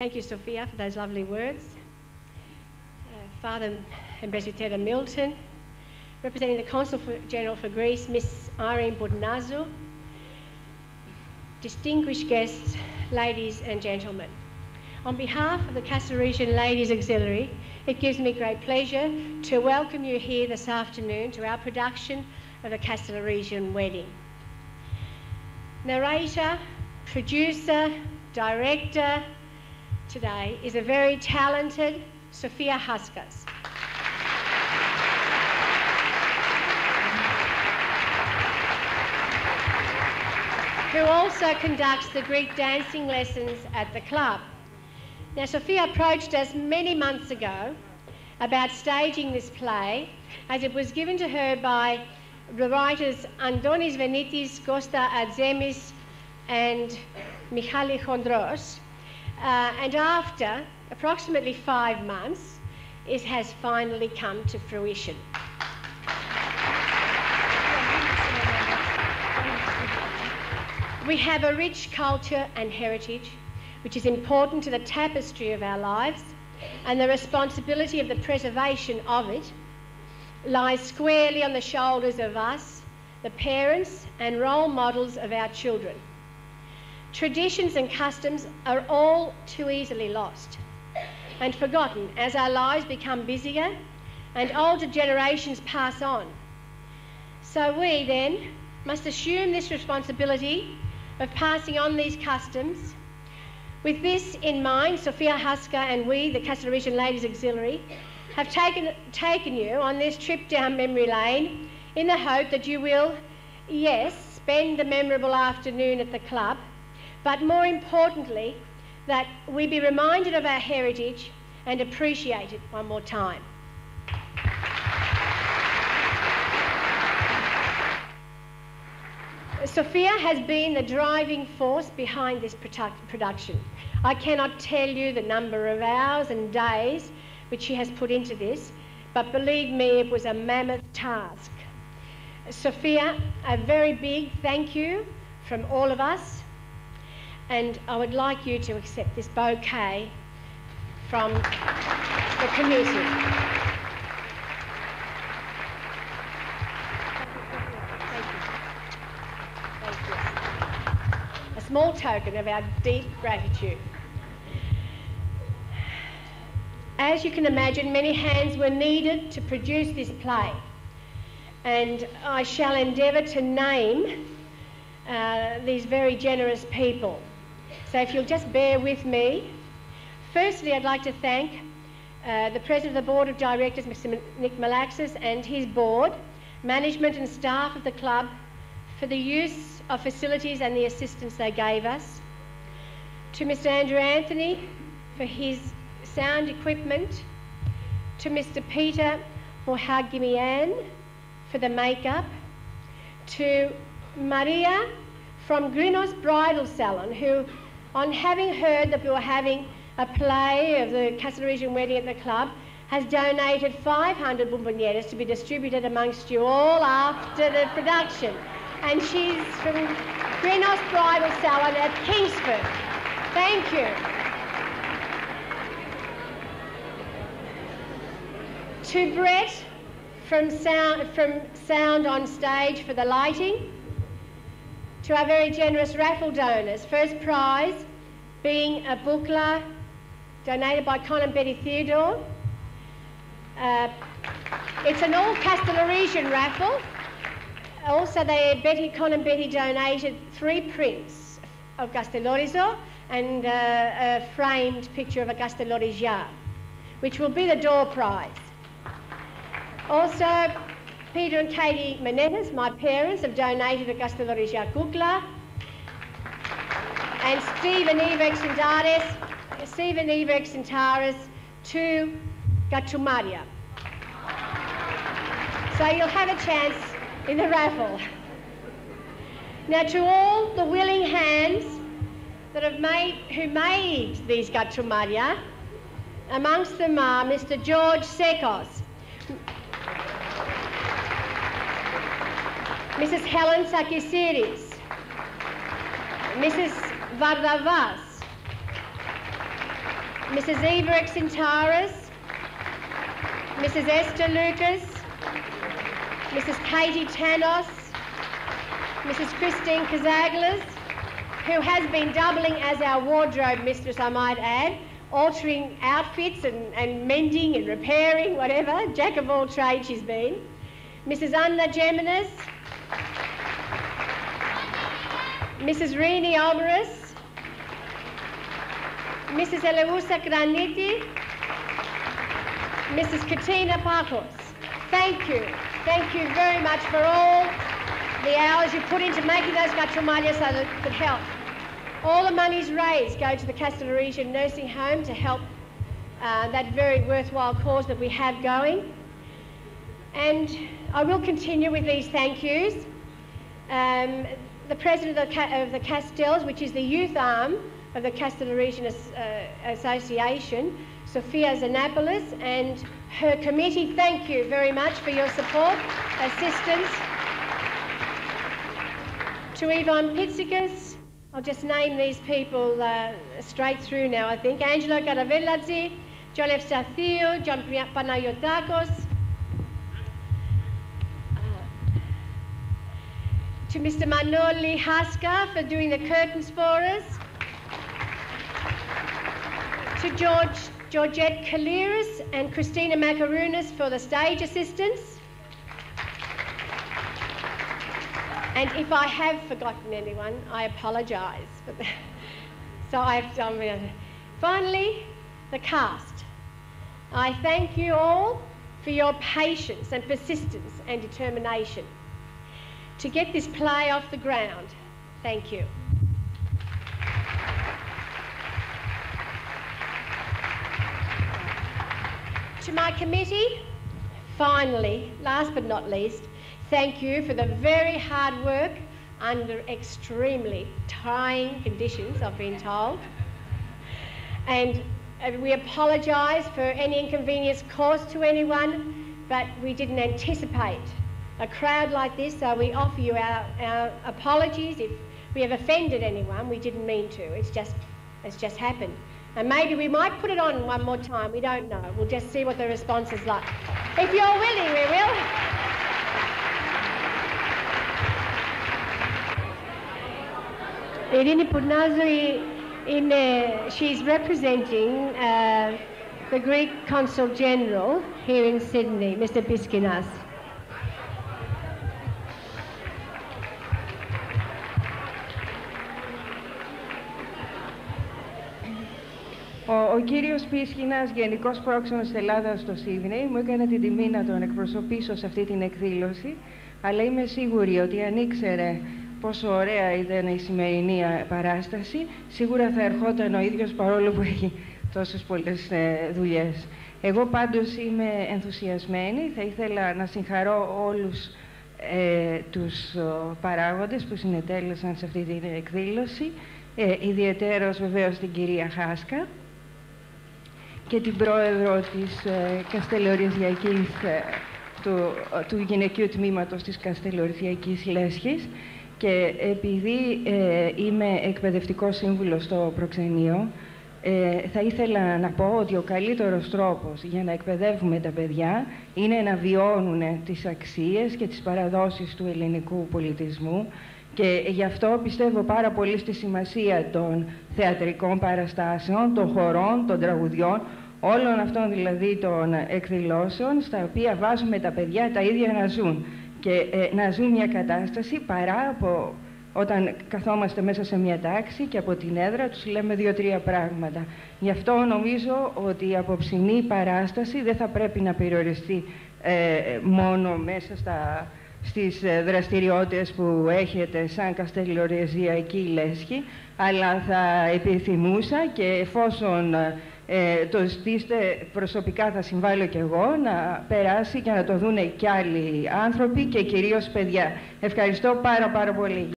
Thank you, Sophia, for those lovely words. Father Ambassador Milton, representing the Consul General for Greece, Miss Irene Boudnazu, distinguished guests, ladies and gentlemen. On behalf of the Castle Region Ladies Auxiliary, it gives me great pleasure to welcome you here this afternoon to our production of the Castle Region Wedding. Narrator, producer, director today is a very talented Sophia Huskas. Who also conducts the Greek dancing lessons at the club. Now, Sophia approached us many months ago about staging this play, as it was given to her by the writers Antonis Venitis, Costa Adzemis and Michali Chondros, and after approximately 5 months, it has finally come to fruition. We have a rich culture and heritage, which is important to the tapestry of our lives, and the responsibility of the preservation of it lies squarely on the shoulders of us, the parents and role models of our children. Traditions and customs are all too easily lost and forgotten as our lives become busier and older generations pass on. So we then must assume this responsibility of passing on these customs. With this in mind, Sophia Huska and we, the Castle Region Ladies Auxiliary, have taken you on this trip down memory lane in the hope that you will, yes, spend the memorable afternoon at the club, but more importantly, that we be reminded of our heritage and appreciate it one more time. Sophia has been the driving force behind this production. I cannot tell you the number of hours and days which she has put into this, but believe me, it was a mammoth task. Sophia, a very big thank you from all of us, and I would like you to accept this bouquet from the committee. Small token of our deep gratitude. As you can imagine, many hands were needed to produce this play, and I shall endeavour to name these very generous people. So if you'll just bear with me. Firstly, I'd like to thank the President of the Board of Directors, Mr. Nick Malaxis, and his board, management and staff of the club, for the use of facilities and the assistance they gave us. To Mr. Andrew Anthony for his sound equipment. To Mr. Peter Mohagimian for the makeup. To Maria from Grinos Bridal Salon, who, on having heard that we were having a play of the Castle Region Wedding at the club, has donated 500 bombonieres to be distributed amongst you all after the production. And she's from Grinos Bridal Salon at Kingsford. Thank you. To Brett from Sound on Stage for the lighting. To our very generous raffle donors, first prize being a booklet donated by Con and Betty Theodore. It's an all Castle Region raffle. Also, Con and Betty donated 3 prints of Castellorizo and a framed picture of a Castelloriza, which will be the door prize. Also, Peter and Katie Menetas, my parents, have donated a Castelloriza kukla, and Stephen Everix and Taris 2 Gattumaria. So you'll have a chance in the raffle. Now, to all the willing hands that who made these Gattumaria, amongst them are Mr. George Sekos, Mrs. Helen Sakisiris, Mrs. Vardavas, Mrs. Eva Exintaris, Mrs. Esther Lucas, Mrs. Katie Tanos, Mrs. Christine Kazaglis, who has been doubling as our wardrobe mistress, I might add, altering outfits and mending and repairing, whatever, jack of all trades she's been. Mrs. Anna Geminis, Mrs. Rini Omeris, Mrs. Eleusa Graniti, Mrs. Katina Pakos. Thank you very much for all the hours you put into making those gatromalia so that it could help. All the monies raised go to the Castellarigia Nursing Home to help that very worthwhile cause that we have going. And I will continue with these thank yous. The president of the Castells, which is the youth arm of the Castellarigian Association, Sophia Zanapoulos, and her committee, thank you very much for your support, assistance. To Yvonne Pitsikas, I'll just name these people straight through now, I think. Angelo Garavelladze, John Efstathio, John Panayotakos. To Mr. Manoli Haska for doing the curtains for us. To Georgette Kaliris and Christina Makarounis for the stage assistance. And if I have forgotten anyone, I apologise. So finally, the cast. I thank you all for your patience and persistence and determination to get this play off the ground. Thank you. To my committee, finally, last but not least, thank you for the very hard work under extremely trying conditions, I've been told. And we apologise for any inconvenience caused to anyone, but we didn't anticipate a crowd like this, so we offer you our apologies if we have offended anyone. We didn't mean to. It's just happened. And maybe we might put it on one more time. We don't know. We'll just see what the response is like. If you're willing, we will. Irini Poudnazoui, she's representing the Greek Consul General here in Sydney, Mr. Piskinas. Ο κύριος Πίσχυνας, Γενικός Πρόξενος Ελλάδας στο Σίδνεϊ, μου έκανε την τιμή να τον εκπροσωπήσω σε αυτή την εκδήλωση, αλλά είμαι σίγουρη ότι αν ήξερε πόσο ωραία ήταν η σημερινή παράσταση, σίγουρα θα ερχόταν ο ίδιος, παρόλο που έχει τόσες πολλές δουλειές. Εγώ πάντως είμαι ενθουσιασμένη, θα ήθελα να συγχαρώ όλους τους παράγοντες που συνετέλεσαν σε αυτή την εκδήλωση, ιδιαιτέρως βεβαίως την κυρία Χάσκα και την πρόεδρο της Καστελορυσιακής, του γυναικείου τμήματος της Καστελορυσιακής Λέσχης, και επειδή είμαι εκπαιδευτικός σύμβουλος στο προξενείο, θα ήθελα να πω ότι ο καλύτερος τρόπος για να εκπαιδεύουμε τα παιδιά είναι να βιώνουν τις αξίες και τις παραδόσεις του ελληνικού πολιτισμού, και γι' αυτό πιστεύω πάρα πολύ στη σημασία των θεατρικών παραστάσεων, των χορών, των τραγουδιών, όλων αυτών δηλαδή των εκδηλώσεων, στα οποία βάζουμε τα παιδιά τα ίδια να ζουν και να ζουν μια κατάσταση, παρά από όταν καθόμαστε μέσα σε μια τάξη και από την έδρα τους λέμε 2-3 πράγματα. Γι' αυτό νομίζω ότι η απόψινή παράσταση δεν θα πρέπει να περιοριστεί μόνο μέσα στις δραστηριότητες που έχετε σαν Καστελορυσιακή Λέσχη, αλλά θα επιθυμούσα, και εφόσον το ζητήσετε, προσωπικά θα συμβάλλω κι εγώ, να περάσει και να το δούνε κι άλλοι άνθρωποι και κυρίως παιδιά. Ευχαριστώ πάρα πολύ.